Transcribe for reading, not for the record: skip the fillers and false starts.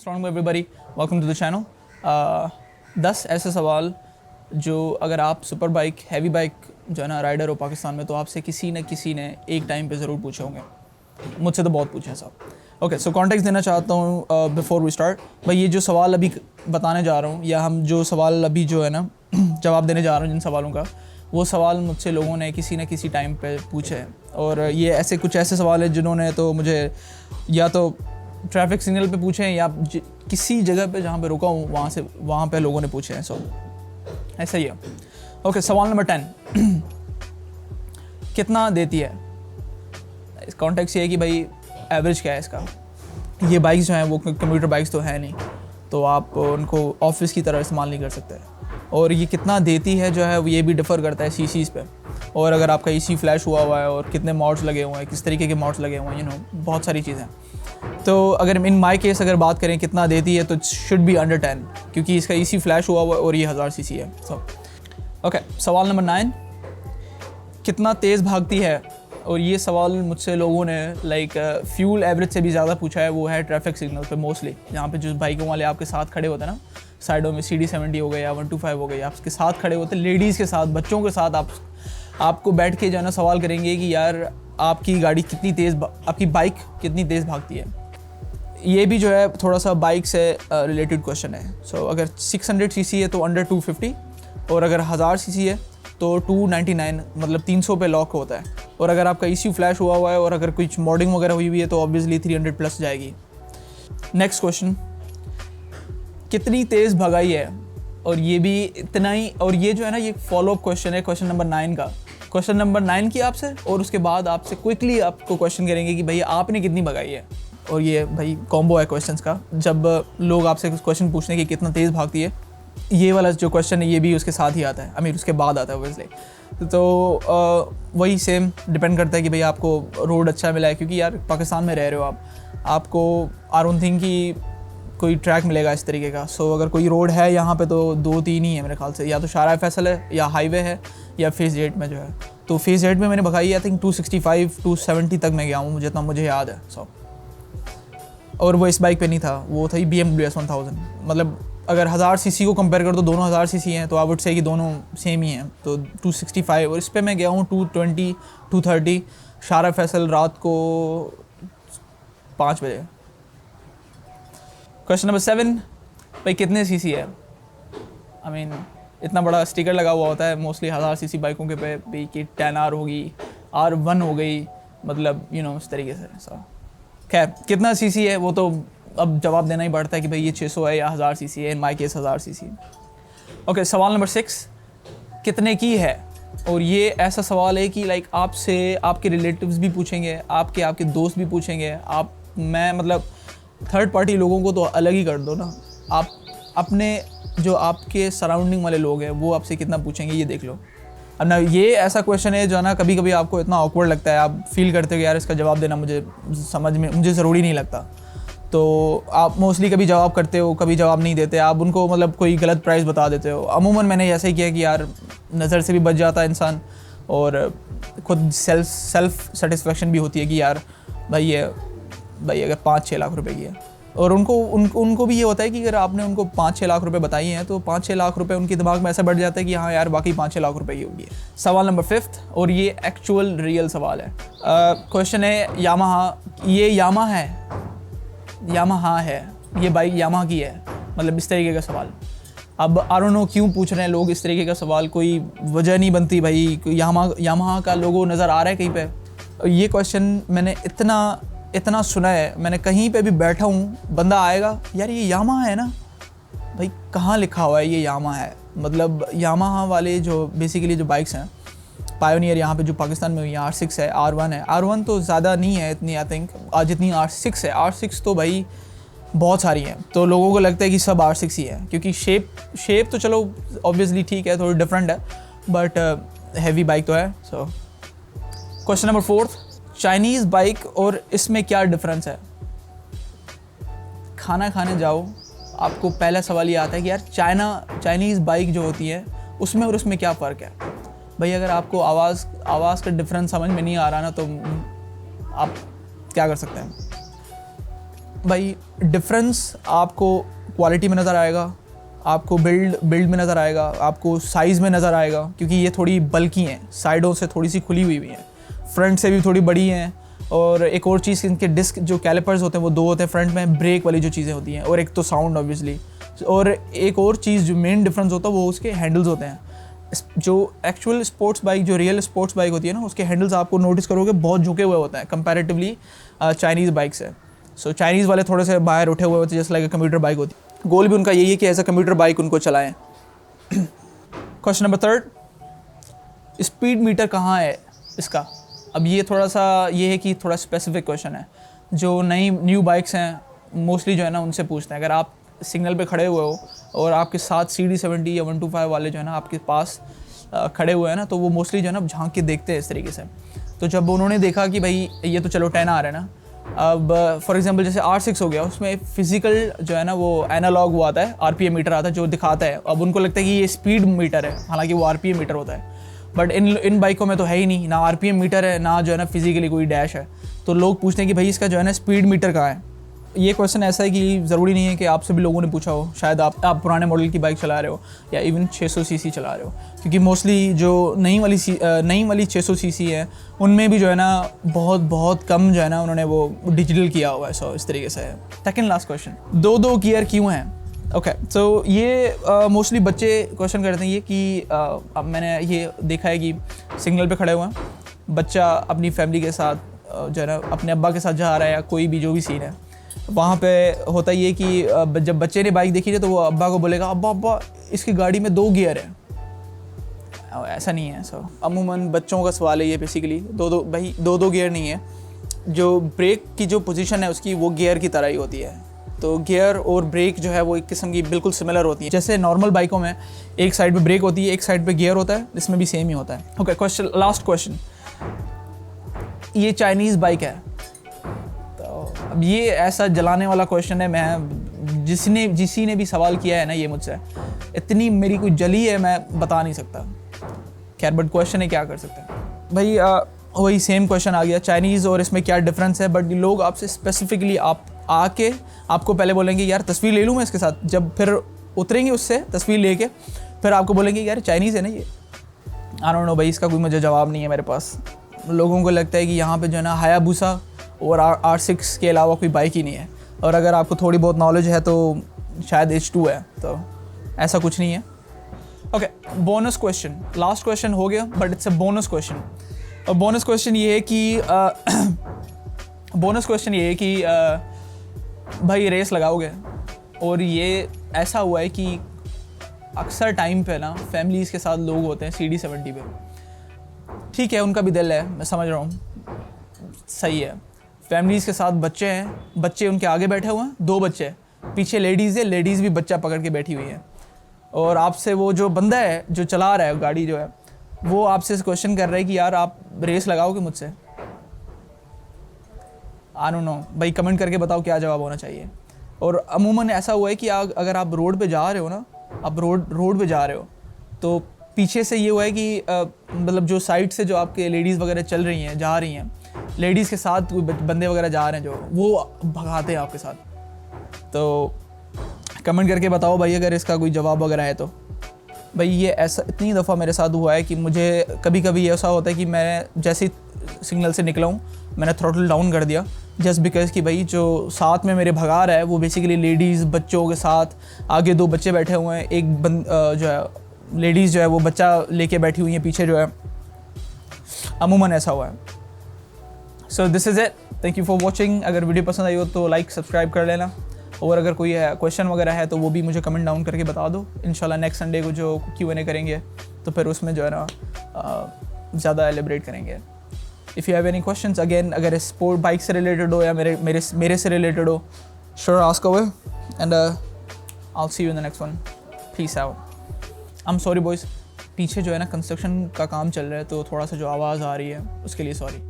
अस्सलाम everybody, welcome to the channel. 10 ऐसे सवाल जो अगर आप सुपर बाइक हैवी बाइक जो है ना राइडर हो पाकिस्तान में, तो आपसे किसी ने एक टाइम पे ज़रूर पूछे होंगे। मुझसे तो बहुत पूछे हैं साहब। ओके, सो कॉन्टेक्स्ट देना चाहता हूँ बिफोर वी स्टार्ट। भाई ये जो सवाल अभी बताने जा रहा हूँ, या हम जो सवाल अभी जो है ना जवाब देने जा रहा हूँ जिन सवालों का, वो सवाल मुझसे लोगों ने किसी न किसी टाइम पे पूछे हैं। और ये ऐसे कुछ ऐसे सवाल हैं जिन्होंने तो मुझे या तो ट्रैफिक सिग्नल पे पूछे हैं या किसी जगह पे जहाँ पे रुका हूँ वहाँ पे लोगों ने पूछे हैं। सो ऐसा ही है। ओके, सवाल नंबर 10 कितना देती है। इस कॉन्टेक्स्ट ये है कि भाई एवरेज क्या है इसका। ये बाइक्स जो हैं वो कंप्यूटर बाइक्स तो है नहीं, तो आप उनको ऑफिस की तरह इस्तेमाल नहीं कर सकते। और ये कितना देती है जो है ये भी डिफ़र करता है सीसीज़ पे, और अगर आपका ईसी फ्लैश हुआ है और कितने मॉड्स लगे हुए हैं, किस तरीके के मॉड्स लगे हुए हैं, बहुत सारी चीज़ें। तो अगर इन माई केस अगर बात करें कितना देती है, तो शुड बी अंडर 10, क्योंकि इसका ईसी फ्लैश हुआ हुआ है और ये 1000 सीसी है। ओके, सवाल नंबर 9 कितना तेज़ भागती है। और ये सवाल मुझसे लोगों ने फ्यूल एवरेज से भी ज़्यादा पूछा है। वो है ट्रैफिक सिग्नल पे मोस्टली, जहाँ पे जो बाइकों वाले आपके साथ खड़े होते हैं ना साइडों में, CD70 हो गए या 125 हो गए, आपके साथ खड़े होते, लेडीज़ के साथ, बच्चों के साथ, आपको बैठ के जो है ना सवाल करेंगे कि यार आपकी गाड़ी कितनी तेज़, आपकी बाइक कितनी तेज़ भागती है। ये भी जो है थोड़ा सा बाइक से रिलेटेड क्वेश्चन है। सो अगर 600 सीसी है तो अंडर 250, और अगर 1000 सीसी है तो 299, मतलब 300 पे लॉक होता है। और अगर आपका ECU फ्लैश हुआ है और अगर कुछ मॉडिंग वगैरह हुई है तो ऑब्वियसली 300 प्लस जाएगी। नेक्स्ट क्वेश्चन, कितनी तेज़ भगाई है। और ये भी इतना ही, और ये जो है ना ये फॉलोअप क्वेश्चन है क्वेश्चन नंबर 9 का। क्वेश्चन नंबर 9 की आपसे, और उसके बाद आपसे क्विकली आपको क्वेश्चन करेंगे कि भैया आपने कितनी भगाई है। और ये भाई कॉम्बो है क्वेश्चंस का। जब लोग आपसे क्वेश्चन पूछते हैं कि कितना तेज़ भागती है, ये वाला जो क्वेश्चन है ये भी उसके साथ ही आता है, उसके बाद आता है ऑब्वियसली। तो वही सेम डिपेंड करता है कि भाई आपको रोड अच्छा मिला है, क्योंकि यार पाकिस्तान में रह रहे हो आपको आई डोंट थिंक कि कोई ट्रैक मिलेगा इस तरीके का। सो अगर कोई रोड है यहाँ पे तो 2-3 ही है मेरे ख्याल से, या तो शारा फैसल है, या हाईवे है, या फेज़ 8 में जो है। तो फेज़ 8 में मैंने भगाई आई थिंक 265-270 तक मैं गया हूँ, जितना मुझे याद है। सो और वो इस बाइक पे नहीं था, वो था BMW S1000। मतलब अगर 1000 सीसी को कंपेयर कर तो दोनों 1000 सीसी हैं, तो आई वुड से कि दोनों सेम ही हैं। तो 265, और इस पे मैं गया हूँ 220-230 शारा फैसल रात को 5 बजे। क्वेश्चन नंबर 7, भाई कितने सीसी है। इतना बड़ा स्टिकर लगा हुआ होता है मोस्टली 1000 सीसी बाइकों के पे भी कि 10R होगी, R1 हो गई, मतलब इस तरीके से। खैर कितना सीसी है वो तो अब जवाब देना ही पड़ता है कि भाई ये 600 है या 1000 सीसी है। इन माई केस 1000 सीसी। ओके, सवाल नंबर 6 कितने की है। और ये ऐसा सवाल है कि आपसे आपके रिलेटिव्स भी पूछेंगे, आपके दोस्त भी पूछेंगे, मैं मतलब थर्ड पार्टी लोगों को तो अलग ही कर दो ना, आप अपने जो आपके सराउंडिंग वाले लोग हैं वो आपसे कितना पूछेंगे, ये देख लो। अब ना ये ऐसा क्वेश्चन है जो ना कभी कभी आपको इतना ऑकवर्ड लगता है, आप फील करते हो कि यार इसका जवाब देना मुझे ज़रूरी नहीं लगता। तो आप मोस्टली कभी जवाब करते हो, कभी जवाब नहीं देते, आप उनको मतलब कोई गलत प्राइस बता देते हो। अमूमन मैंने ऐसे ही किया कि यार नज़र से भी बच जाता है इंसान, और खुद सेल्फ सेटिस्फेक्शन भी होती है कि यार भाई अगर 5-6 लाख रुपए की है। और उनको भी ये होता है कि अगर आपने उनको 5-6 लाख रुपए बताई हैं तो 5-6 लाख रुपए उनके दिमाग में ऐसा बैठ जाता है कि हाँ यार बाकी 5-6 लाख रुपए की होगी। सवाल नंबर 5, और ये एक्चुअल रियल सवाल है। क्वेश्चन है यामाहा, ये यामाहा है, ये बाइक यामाहा की है, मतलब इस तरीके का सवाल। अब आई डोंट नो क्यों पूछ रहे हैं लोग इस तरीके का सवाल, कोई वजह नहीं बनती भाई। यामाहा का लोगो नज़र आ रहा है कहीं पे। ये क्वेश्चन मैंने इतना सुना है, मैंने कहीं पे भी बैठा हूँ, बंदा आएगा यार ये यामाहा है ना, भाई कहाँ लिखा हुआ है ये यामाहा है। मतलब यामाहा वाले जो बेसिकली जो बाइक्स हैं पायोनियर यहाँ पे जो पाकिस्तान में हुई है, R6 है, R1 है। R1 तो ज़्यादा नहीं है इतनी, आई थिंक जितनी R6 है। R6 तो भाई बहुत सारी हैं, तो लोगों को लगता है कि सब R6 ही है, क्योंकि शेप तो चलो ऑब्वियसली ठीक है, थोड़ी डिफरेंट है, बट हैवी बाइक तो है। So question number 4, Chinese bike और इसमें क्या डिफरेंस है। खाना खाने जाओ, आपको पहला सवाल ये आता है कि यार चाइनीज़ बाइक जो होती है उसमें और उसमें क्या फ़र्क है। भाई अगर आपको आवाज़ का डिफरेंस समझ में नहीं आ रहा ना, तो आप क्या कर सकते हैं। भाई डिफरेंस आपको क्वालिटी में नज़र आएगा, आपको बिल्ड में नज़र आएगा, आपको साइज़ में नज़र आएगा, क्योंकि ये थोड़ी बल्की हैं, साइडों से थोड़ी सी खुली हुई हैं, फ्रंट से भी थोड़ी बड़ी हैं। और एक और चीज़, इनके डिस्क जो कैलिपर्स होते हैं वो 2 होते हैं फ्रंट में, ब्रेक वाली जो चीज़ें होती हैं, और एक तो साउंड ऑब्वियसली। और एक और चीज़ जो मेन डिफरेंस होता है वो उसके हैंडल्स होते हैं। जो एक्चुअल स्पोर्ट्स बाइक, जो रियल स्पोर्ट्स बाइक होती है ना, उसके हैंडल्स आपको नोटिस करोगे बहुत झुके हुए होते हैं कंपैरेटिवली चाइनीज़ बाइक से। सो चाइनीज़ वाले थोड़े से बाहर उठे हुए होते हैं, जैसे लाइक कंप्यूटर बाइक होती है। गोल भी उनका यही है कि एज अ कंप्यूटर बाइक उनको चलाएं। क्वेश्चन नंबर 3, स्पीड मीटर कहाँ है इसका? अब ये थोड़ा सा ये है कि थोड़ा स्पेसिफिक क्वेश्चन है। जो न्यू बाइक्स हैं मोस्टली जो है ना उनसे पूछते हैं। अगर आप सिग्नल पे खड़े हुए हो और आपके साथ CD70 या 125 वाले जो है ना आपके पास खड़े हुए हैं ना, तो वो मोस्टली जो है ना झांक के देखते हैं इस तरीके से। तो जब उन्होंने देखा कि भाई ये तो चलो 10 आ रहा है ना, अब फॉर एग्जांपल जैसे R6 हो गया, उसमें फिजिकल जो है ना वो एनालॉग वो आता है, RPM मीटर आता है जो दिखाता है। अब उनको लगता है कि ये स्पीड मीटर है, हालांकि वो RPM मीटर होता है। बट इन बाइकों में तो है ही नहीं, ना RPM मीटर है, ना जो है ना फिजिकली कोई डैश है। तो लोग पूछते हैं कि भाई इसका जो है ना स्पीड मीटर कहाँ है। ये क्वेश्चन ऐसा है कि ज़रूरी नहीं है कि आपसे भी लोगों ने पूछा हो, शायद आप पुराने मॉडल की बाइक चला रहे हो या इवन 600 सीसी चला रहे हो, क्योंकि मोस्टली जो नई वाली 600 सीसी है उनमें भी जो है ना बहुत कम जो है ना उन्होंने वो डिजिटल किया हुआ है। सो इस तरीके से है। सेकेंड लास्ट क्वेश्चन, 2 गियर क्यों हैं? ओके, तो ये मोस्टली बच्चे क्वेश्चन करते हैं ये कि अब मैंने ये देखा है कि सिग्नल पे खड़े हुए हैं, बच्चा अपनी फैमिली के साथ जो है ना अपने अब्बा के साथ जा रहा है या कोई भी जो भी सीन है, वहाँ पे होता ये कि जब बच्चे ने बाइक देखी है तो वो अब्बा को बोलेगा अब्बा इसकी गाड़ी में 2 गियर है। ऐसा नहीं है। सो अमूमन बच्चों का सवाल है ये बेसिकली। दो गियर नहीं है। जो ब्रेक की जो पोजीशन है उसकी वो गियर की तरह ही होती है। तो गियर और ब्रेक जो है वो एक किस्म की बिल्कुल सिमिलर होती है। जैसे नॉर्मल बाइकों में एक साइड पे ब्रेक होती है, एक साइड पे गियर होता है, इसमें भी सेम ही होता है। ओके, क्वेश्चन, लास्ट क्वेश्चन, ये चाइनीज़ बाइक है। अब ये ऐसा जलाने वाला क्वेश्चन है, मैं जिसी ने भी सवाल किया है ना ये मुझसे, इतनी मेरी कोई जली है मैं बता नहीं सकता। खैर, बट क्वेश्चन है, क्या कर सकते हैं भाई। वही सेम क्वेश्चन आ गया, चाइनीज़ और इसमें क्या डिफरेंस है। बट लोग आपसे स्पेसिफिकली आके आपको पहले बोलेंगे यार तस्वीर ले लूँ मैं इसके साथ, जब फिर उतरेंगे उससे तस्वीर लेके फिर आपको बोलेंगे यार चाइनीज़ है ना ये। आई डोंट नो भाई, इसका कोई मुझे जवाब नहीं है मेरे पास। लोगों को लगता है कि यहाँ पे जो है ना हायाबुसा और R6 के अलावा कोई बाइक ही नहीं है, और अगर आपको थोड़ी बहुत नॉलेज है तो शायद H2 है, तो ऐसा कुछ नहीं है। Okay, bonus question, last question हो गया but it's a bonus question. और बोनस क्वेश्चन ये है कि भाई रेस लगाओगे, और ये ऐसा हुआ है कि अक्सर टाइम पे ना फैमिलीज़ के साथ लोग होते हैं CD70 पे। ठीक है, उनका भी दिल है, मैं समझ रहा हूँ, सही है। फैमिलीज़ के साथ बच्चे हैं, बच्चे उनके आगे बैठे हुए हैं, 2 बच्चे, पीछे लेडीज़ है, लेडीज़ भी बच्चा पकड़ के बैठी हुई है। और आपसे वो जो बंदा है जो चला रहा है गाड़ी जो है, वो आपसे क्वेश्चन कर रहा है कि यार आप रेस लगाओगे मुझसे। आई डोंट नो भाई, कमेंट करके बताओ क्या जवाब होना चाहिए। और अमूमन ऐसा हुआ है कि अगर आप रोड पे जा रहे हो ना, आप रोड पे जा रहे हो, तो पीछे से ये हुआ है कि मतलब जो साइड से जो आपके लेडीज़ वगैरह चल रही हैं, जा रही हैं, लेडीज़ के साथ कोई बंदे वगैरह जा रहे हैं जो, वो भगाते हैं आपके साथ। तो कमेंट करके बताओ भाई अगर इसका कोई जवाब वगैरह है तो। भाई ये ऐसा इतनी दफ़ा मेरे साथ हुआ है कि मुझे कभी कभी ऐसा होता है कि मैं जैसे सिग्नल से निकला हूँ, मैंने थ्रोटल डाउन कर दिया जस्ट बिकॉज कि भाई जो साथ में मेरे भगा रहा है वो बेसिकली लेडीज़ बच्चों के साथ, आगे 2 बच्चे बैठे हुए हैं, एक जो है लेडीज़ जो है वो बच्चा लेके बैठी हुई है पीछे जो है। अमूमन ऐसा हुआ है। So this is it, thank you for watching. अगर वीडियो पसंद आई हो तो लाइक सब्सक्राइब कर लेना, और अगर कोई क्वेश्चन वगैरह है तो वो भी मुझे कमेंट डाउन करके बता दो। इंशाल्लाह नेक्स्ट संडे को जो Q&A करेंगे तो फिर उसमें जो है ना ज़्यादा एलिब्रेट करेंगे। If you have any questions, again अगर स्पोर्ट बाइक से रिलेटेड हो या मेरे से रिलेटेड हो, sure ask away and I will see you in the next one. Peace out. I am sorry boys, पीछे जो है ना कंस्ट्रक्शन का काम चल रहा है तो थोड़ा सा जो आवाज़ आ रही है उसके लिए सॉरी।